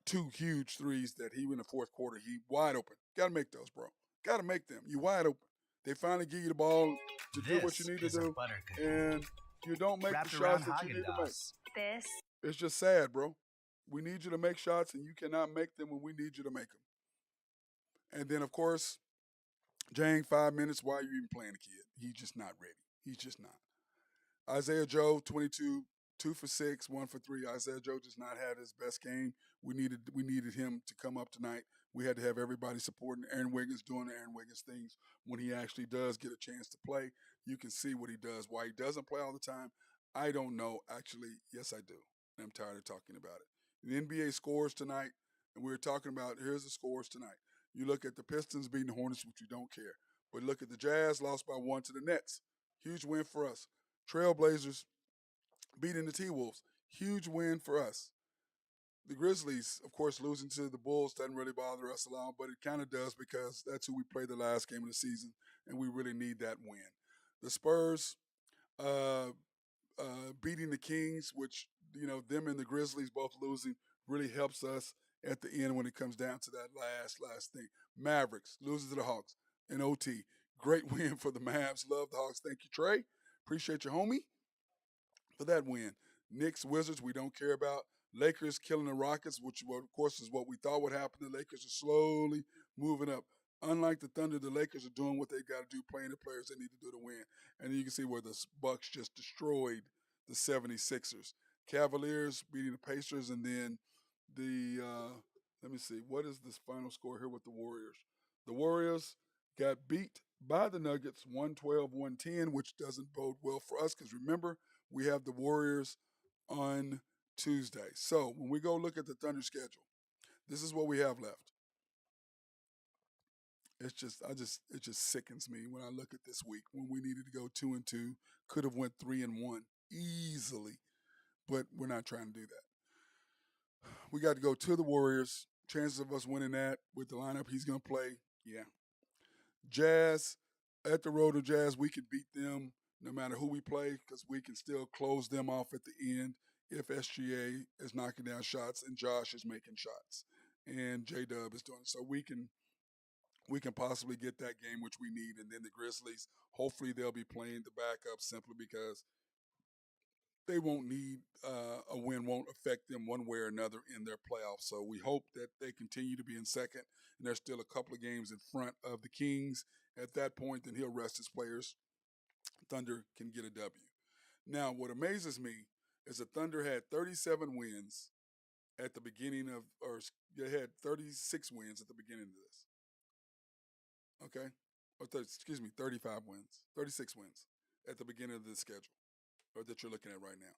Speaker 2: 2 huge threes that he in the fourth quarter, he wide open. Got to make those, bro. Got to make them. You wide open. They finally give you the ball to do what you need to do, and you don't make the shots that you need to make. It's just sad, bro. We need you to make shots, and you cannot make them when we need you to make them. And then, of course, Jang, 5 minutes. Why are you even playing the kid? He's just not ready. He's just not. Isaiah Joe, 22, 2 for 6, 1 for 3. Isaiah Joe just not had his best game. We needed him to come up tonight. We had to have everybody supporting Aaron Wiggins, doing the Aaron Wiggins things. When he actually does get a chance to play, you can see what he does. Why he doesn't play all the time, I don't know. Actually, yes, I do. I'm tired of talking about it. The NBA scores tonight, and we were talking about, here's the scores tonight. You look at the Pistons beating the Hornets, which we don't care. But look at the Jazz, lost by 1 to the Nets. Huge win for us. Trailblazers beating the T-Wolves. Huge win for us. The Grizzlies, of course, losing to the Bulls doesn't really bother us a lot, but it kind of does because that's who we played the last game of the season, and we really need that win. The Spurs uh, beating the Kings, which, them and the Grizzlies both losing really helps us at the end when it comes down to that last thing. Mavericks loses to the Hawks in OT. Great win for the Mavs. Love the Hawks. Thank you, Trey. Appreciate you, homie, for that win. Knicks, Wizards, we don't care about. Lakers killing the Rockets, which, of course, is what we thought would happen. The Lakers are slowly moving up. Unlike the Thunder, the Lakers are doing what they got to do, playing the players they need to do to win. And then you can see where the Bucks just destroyed the 76ers. Cavaliers beating the Pacers, and then let me see, what is this final score here with the Warriors? The Warriors got beat by the Nuggets 112-110, which doesn't bode well for us because remember, we have the Warriors on Tuesday. So when we go look at the Thunder schedule, this is what we have left. It just sickens me when I look at this week when we needed to go 2-2, could have went 3-1 easily, but we're not trying to do that. We got to go to the Warriors. Chances of us winning that with the lineup he's going to play, yeah. Jazz, at the road of Jazz, we can beat them no matter who we play because we can still close them off at the end if SGA is knocking down shots and Josh is making shots and J-Dub is doing it. So we can possibly get that game, which we need. And then the Grizzlies, hopefully they'll be playing the backup simply because they won't need a win won't affect them one way or another in their playoffs. So we hope that they continue to be in second, and there's still a couple of games in front of the Kings. At that point, then he'll rest his players. Thunder can get a W. Now, what amazes me is the Thunder had 37 wins at the beginning of, or they had 36 wins at the beginning of this. Okay? 35 wins, 36 wins at the beginning of the schedule, or that you're looking at right now.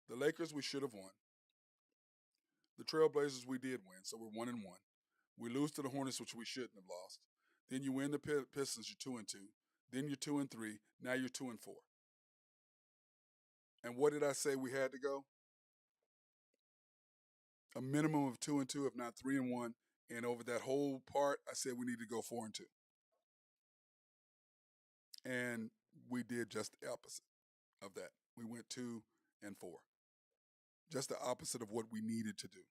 Speaker 2: The Lakers, we should have won. The Trailblazers, we did win, so we're 1-1. We lose to the Hornets, which we shouldn't have lost. Then you win the Pistons, you're 2-2. Then you're 2-3. Now you're 2-4. And what did I say we had to go? A minimum of 2-2, if not 3-1. And over that whole part, I said we need to go 4-2. And we did just the opposite of that. We went 2-4. Just the opposite of what we needed to do.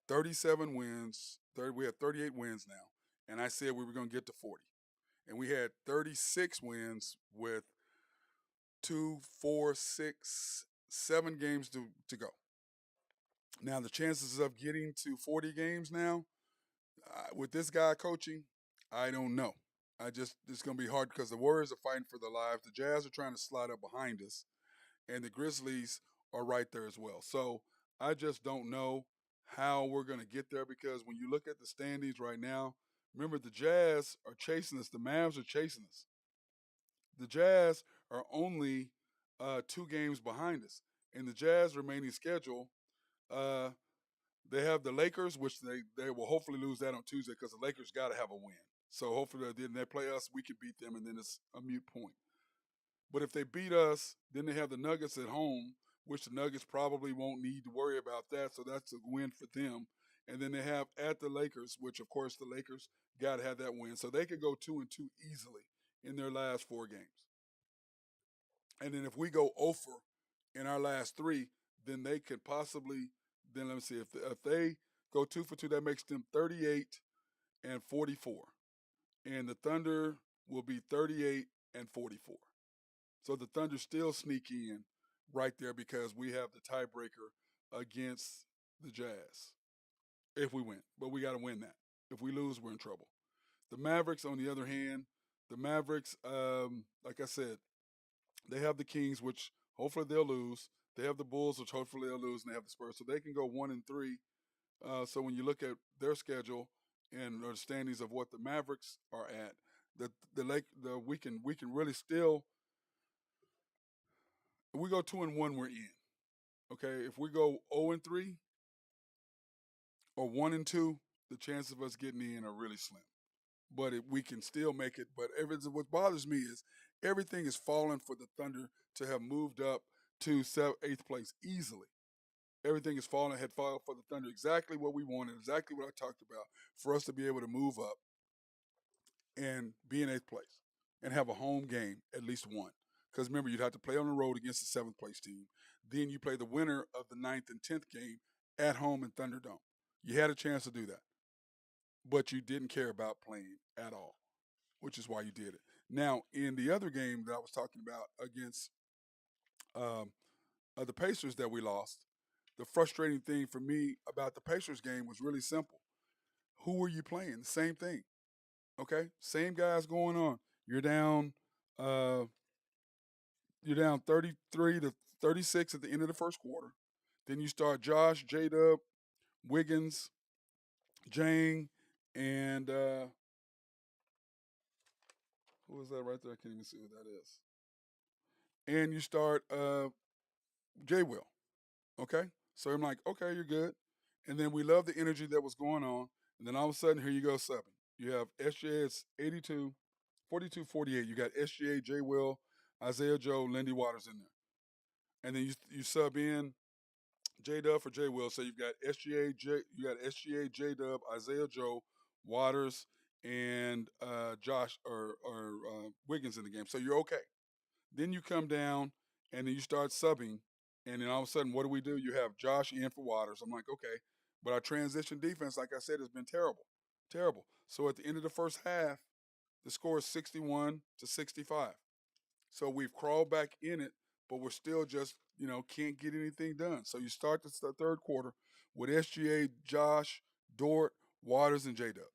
Speaker 2: 37 wins. We have 38 wins now. And I said we were going to get to 40. And we had 36 wins with 2, 4, 6, 7 games to go. Now, the chances of getting to 40 games now, with this guy coaching, I don't know. It's going to be hard because the Warriors are fighting for their lives. The Jazz are trying to slide up behind us. And the Grizzlies are right there as well. So I just don't know how we're going to get there because when you look at the standings right now, remember the Jazz are chasing us. The Mavs are chasing us. The Jazz are only 2 games behind us. In the Jazz remaining schedule, they have the Lakers, which they will hopefully lose that on Tuesday because the Lakers got to have a win. So hopefully then they play us, we can beat them, and then it's a moot point. But if they beat us, then they have the Nuggets at home, which the Nuggets probably won't need to worry about that. So that's a win for them. And then they have at the Lakers, which, of course, the Lakers got to have that win. So they could go 2-2 easily in their last 4 games. And then if we go over in our last 3, then they could possibly, then let me see, if they go 2 for 2, that makes them 38-44. And the Thunder will be 38-44. So the Thunder still sneak in right there because we have the tiebreaker against the Jazz if we win. But we got to win that. If we lose, we're in trouble. The Mavericks, on the other hand, the Mavericks, like I said, they have the Kings, which hopefully they'll lose. They have the Bulls, which hopefully they'll lose, and they have the Spurs, so they can go 1-3. So when you look at their schedule and the standings of what the Mavericks are at, we can really still, if we go 2-1, we're in. Okay, if we go 0-3 or 1-2, the chances of us getting in are really slim. But we can still make it. But what bothers me is everything is falling for the Thunder to have moved up to 8th place easily. Everything had fallen for the Thunder exactly what we wanted, exactly what I talked about, for us to be able to move up and be in 8th place and have a home game, at least one. Because remember, you'd have to play on the road against the 7th place team. Then you play the winner of the 9th and 10th game at home in Thunderdome. You had a chance to do that, but you didn't care about playing at all, which is why you did it. Now, in the other game that I was talking about against the Pacers that we lost, the frustrating thing for me about the Pacers game was really simple. Who were you playing? The same thing. Okay, same guys going on. You're down. You're down 33-36 at the end of the first quarter. Then you start Josh, J-Dub, Wiggins, Jang, and who is that right there? I can't even see who that is. And you start J. Will. Okay? So I'm like, okay, you're good. And then we love the energy that was going on. And then all of a sudden, here you go, 7. You have SGA, it's 82, 42-48. You got SGA, J. Will, Isaiah Joe, Lindy Waters in there. And then you sub in J Dub for J Will. So you've got SGA, J Dub, Isaiah Joe, Waters, and Josh or Wiggins in the game. So you're okay. Then you come down and then you start subbing, and then all of a sudden, what do? You have Josh in for Waters. I'm like, okay. But our transition defense, like I said, has been terrible. Terrible. So at the end of the first half, the score is 61-65. So we've crawled back in it, but we're still just, can't get anything done. So you start the third quarter with SGA, Josh, Dort, Waters, and J-Dub.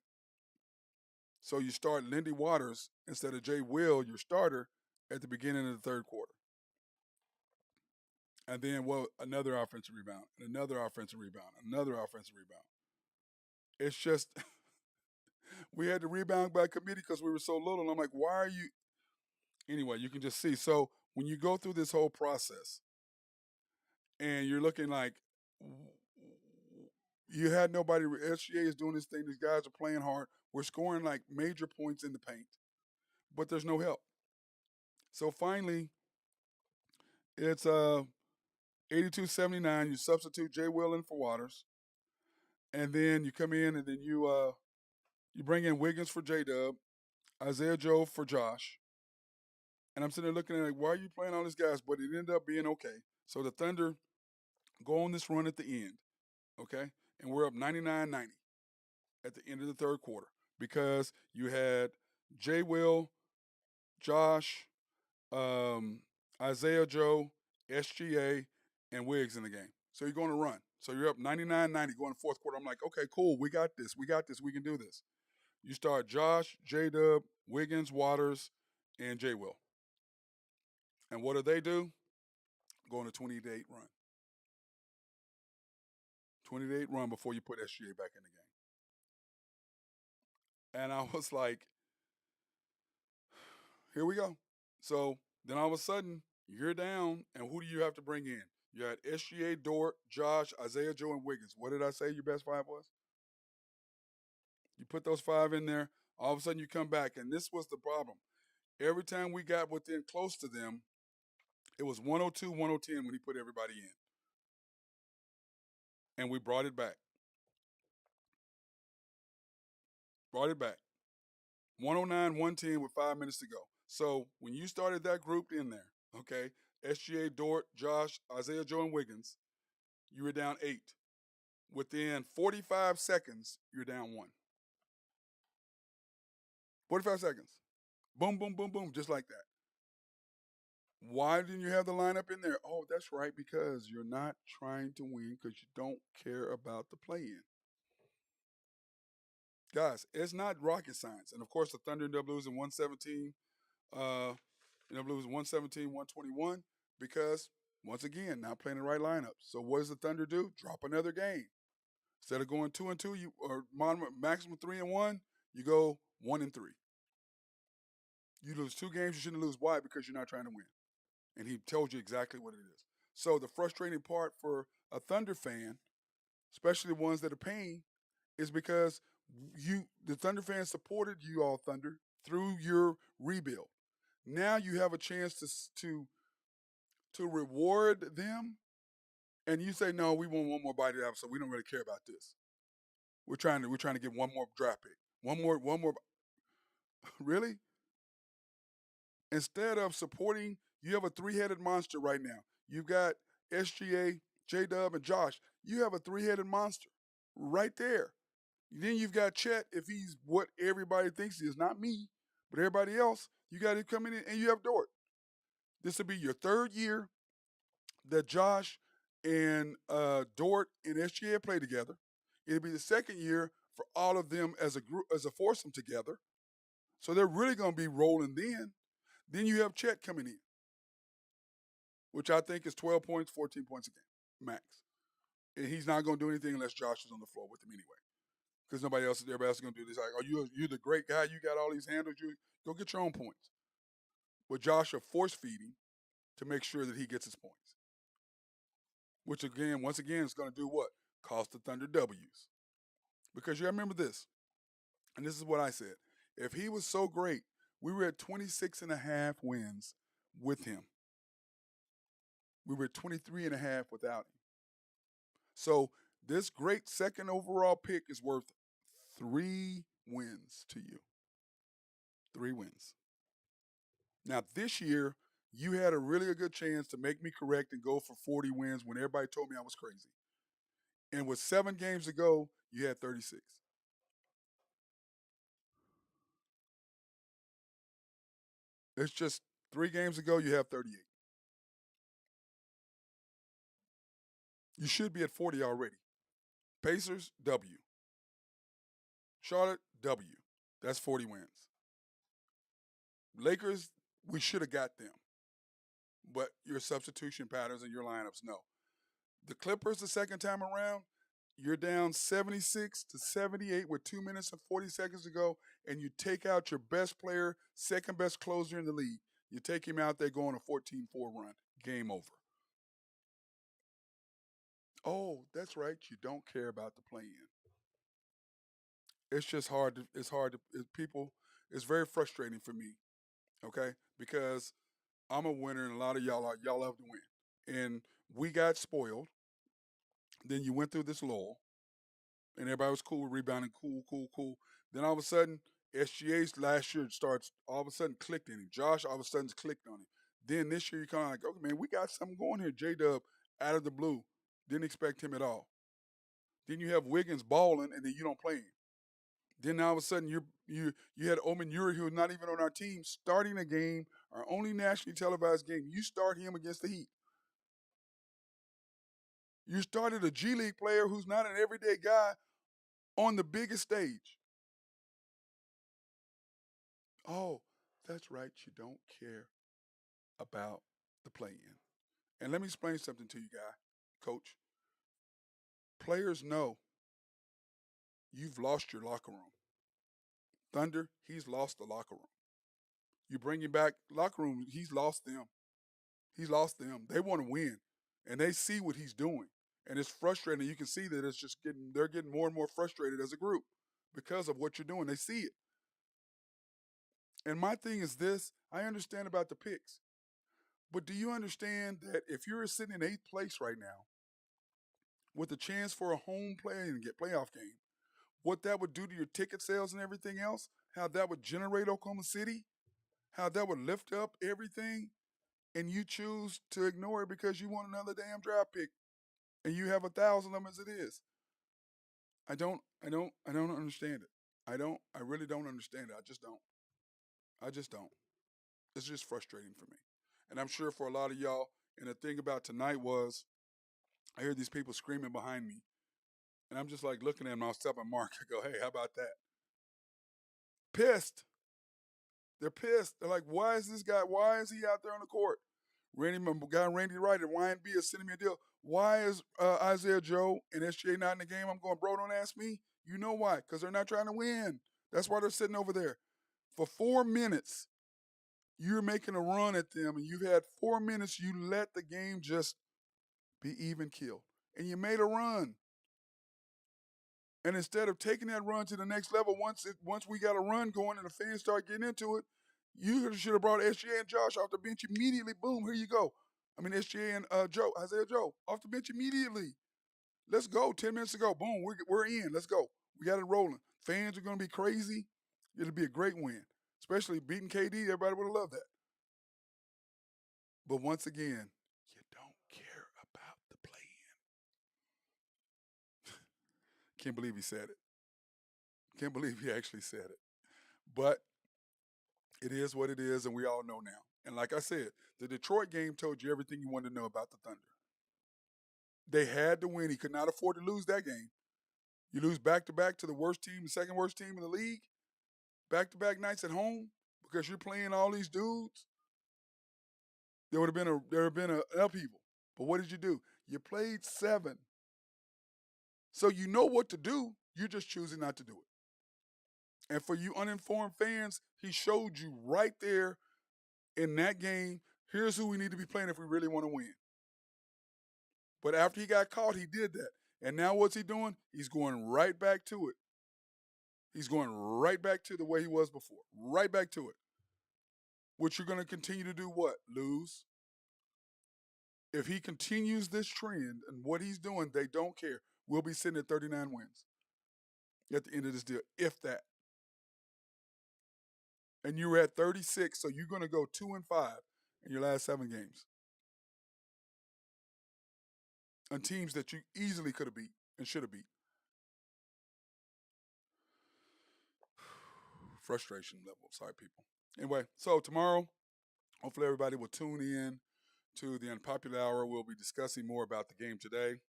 Speaker 2: So you start Lindy Waters instead of J. Will, your starter, at the beginning of the third quarter. And then, another offensive rebound, and another offensive rebound, another offensive rebound. It's just, we had to rebound by committee because we were so little. And I'm like, why are you? Anyway, you can just see. So when you go through this whole process and you're looking like you had nobody, SGA is doing this thing. These guys are playing hard. We're scoring like major points in the paint, but there's no help. So finally, it's 82-79. You substitute Jay Will in for Waters. And then you come in and then you bring in Wiggins for J-Dub, Isaiah Joe for Josh. And I'm sitting there looking at it, why are you playing all these guys? But it ended up being okay. So the Thunder go on this run at the end, okay? And we're up 99-90 at the end of the third quarter because you had J. Will, Josh, Isaiah Joe, SGA, and Wiggs in the game. So you're going to run. So you're up 99-90 going to fourth quarter. I'm like, okay, cool. We got this. We can do this. You start Josh, J-Dub, Wiggins, Waters, and J. Will. And what do? Go on a 28 run. 28 run before you put SGA back in the game. And I was like, here we go. So then all of a sudden, you're down, and who do you have to bring in? You had SGA, Dort, Josh, Isaiah Joe, and Wiggins. What did I say your best 5 was? You put those 5 in there, all of a sudden you come back, and this was the problem. Every time we got within close to them, it was 102, 110 when he put everybody in. And we brought it back. 109, 110 with 5 minutes to go. So when you started that group in there, okay, SGA, Dort, Josh, Isaiah Joe, and Wiggins, you were down 8. Within 45 seconds, you're down 1. 45 seconds. Boom, boom, boom, boom, just like that. Why didn't you have the lineup in there? Oh, that's right, because you're not trying to win because you don't care about the play-in. Guys, it's not rocket science. And of course, the Thunder ended up losing 117. Ended up losing 117, 121 because, once again, not playing the right lineup. So what does the Thunder do? Drop another game. Instead of going 2-2, or maximum 3-1, you go 1-3. You lose 2 games, you shouldn't lose. Why? Because you're not trying to win. And he told you exactly what it is. So the frustrating part for a Thunder fan, especially the ones that are paying, is because the Thunder fans supported you all, Thunder, through your rebuild. Now you have a chance to reward them, and you say, no, we want one more bite of the apple, so we don't really care about this. We're trying to get one more draft pick. One more really? Instead of supporting, you have a 3-headed monster right now. You've got SGA, J-Dub, and Josh. You have a 3-headed monster right there. Then you've got Chet, if he's what everybody thinks he is, not me, but everybody else. You got him coming in, and you have Dort. This will be your 3rd year that Josh and Dort and SGA play together. It'll be the 2nd year for all of them as a group, as a foursome together. So they're really going to be rolling then. Then you have Chet coming in, which I think is 12 points, 14 points a game, max. And he's not going to do anything unless Josh is on the floor with him anyway. Because everybody else is going to do this. Like, oh, you're the great guy. You got all these handles. You go get your own points. But Josh are force feeding to make sure that he gets his points. Which again, once again, is going to do what? Cost the Thunder W's. Because you remember this, and this is what I said. If he was so great, we were at 26.5 wins with him. We were at 23.5 without him. So this great 2nd overall pick is worth 3 wins to you. 3 wins. Now this year, you had a really good chance to make me correct and go for 40 wins when everybody told me I was crazy. And with 7 games to go, you had 36. It's just 3 games ago, you have 38. You should be at 40 already. Pacers, W. Charlotte, W. That's 40 wins. Lakers, we should have got them. But your substitution patterns and your lineups, no. The Clippers, the 2nd time around, you're down 76-78 with 2 minutes and 40 seconds to go, and you take out your best player, 2nd best closer in the league. You take him out there going a 14-4 run. Game over. Oh, that's right. You don't care about the play-in. It's just hard to, it's very frustrating for me, okay? Because I'm a winner and a lot of y'all love to win. And we got spoiled. Then you went through this lull, and everybody was cool, rebounding, cool. Then all of a sudden, SGA's last year starts all of a sudden clicked in him. Josh all of a sudden clicked on him. Then this year, you're kind of like, okay, man, we got something going here. J-Dub out of the blue. Didn't expect him at all. Then you have Wiggins balling, and then you don't play him. Then all of a sudden, you had Omen Uri, who's not even on our team, starting a game, our only nationally televised game. You start him against the Heat. You started a G League player who's not an everyday guy on the biggest stage. Oh, that's right. You don't care about the play-in. And let me explain something to you, Coach. Players know you've lost your locker room. Thunder, he's lost the locker room. You bring him back, locker room, he's lost them. He's lost them. They want to win, and they see what he's doing. And it's frustrating. You can see that they're getting more and more frustrated as a group because of what you're doing. They see it. And my thing is this, I understand about the picks. But do you understand that if you're sitting in 8th place right now with a chance for a home play and get playoff game, what that would do to your ticket sales and everything else, how that would generate Oklahoma City, how that would lift up everything, and you choose to ignore it because you want another damn draft pick, and you have 1,000 of them as it is. I don't understand it. I really don't understand it. I just don't. It's just frustrating for me. And I'm sure for a lot of y'all, and the thing about tonight was, I hear these people screaming behind me, and I'm just like looking at myself and Mark, I go, hey, how about that? pissed. They're pissed. They're like, why is this guy, why is he out there on the court? Randy Wright at YNB is sending me a deal. Why is Isaiah Joe and SGA not in the game? I'm going, bro, don't ask me. You know why? Because they're not trying to win. That's why they're sitting over there. For 4 minutes, you're making a run at them, and you've had 4 minutes, you let the game just be even killed. And you made a run. And instead of taking that run to the next level, once we got a run going and the fans start getting into it, you should have brought SGA and Josh off the bench immediately. Boom, here you go. I mean, SGA and Isaiah Joe, off the bench immediately. Let's go. 10 minutes to go. Boom, we're in. Let's go. We got it rolling. Fans are going to be crazy. It'll be a great win, especially beating KD. Everybody would have loved that. But once again, you don't care about the play-in. Can't believe he said it. Can't believe he actually said it. But it is what it is, and we all know now. And like I said, the Detroit game told you everything you wanted to know about the Thunder. They had to win. He could not afford to lose that game. You lose back-to-back to the worst team, the second worst team in the league, back-to-back nights at home because you're playing all these dudes. There would have been an upheaval. But what did you do? You played 7. So you know what to do. You're just choosing not to do it. And for you uninformed fans, he showed you right there in that game, here's who we need to be playing if we really want to win. But after he got caught, he did that. And now what's he doing? He's going right back to it. He's going right back to the way he was before. Right back to it. Which you're going to continue to do what? Lose. If he continues this trend and what he's doing, they don't care. We'll be sitting at 39 wins at the end of this deal, if that. And you're at 36, so you're going to go 2-5 in your last 7 games. On teams that you easily could have beat and should have beat. Frustration level. Sorry, people. Anyway, so tomorrow, hopefully everybody will tune in to the Unpopular Hour. We'll be discussing more about the game today.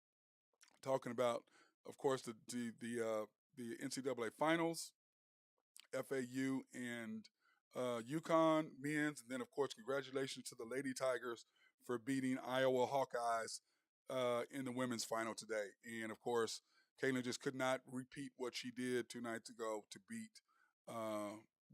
Speaker 2: Talking about, of course, the NCAA Finals, FAU and UConn men's, and then, of course, congratulations to the Lady Tigers for beating Iowa Hawkeyes in the women's final today. And, of course, Caitlin just could not repeat what she did 2 nights ago to beat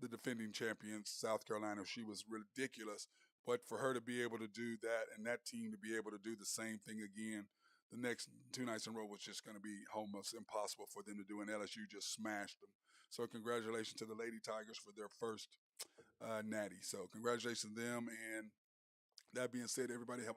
Speaker 2: the defending champions, South Carolina. She was ridiculous. But for her to be able to do that and that team to be able to do the same thing again the next 2 nights in a row was just going to be almost impossible for them to do, and LSU just smashed them. So congratulations to the Lady Tigers for their first natty. So congratulations to them, and that being said, everybody have a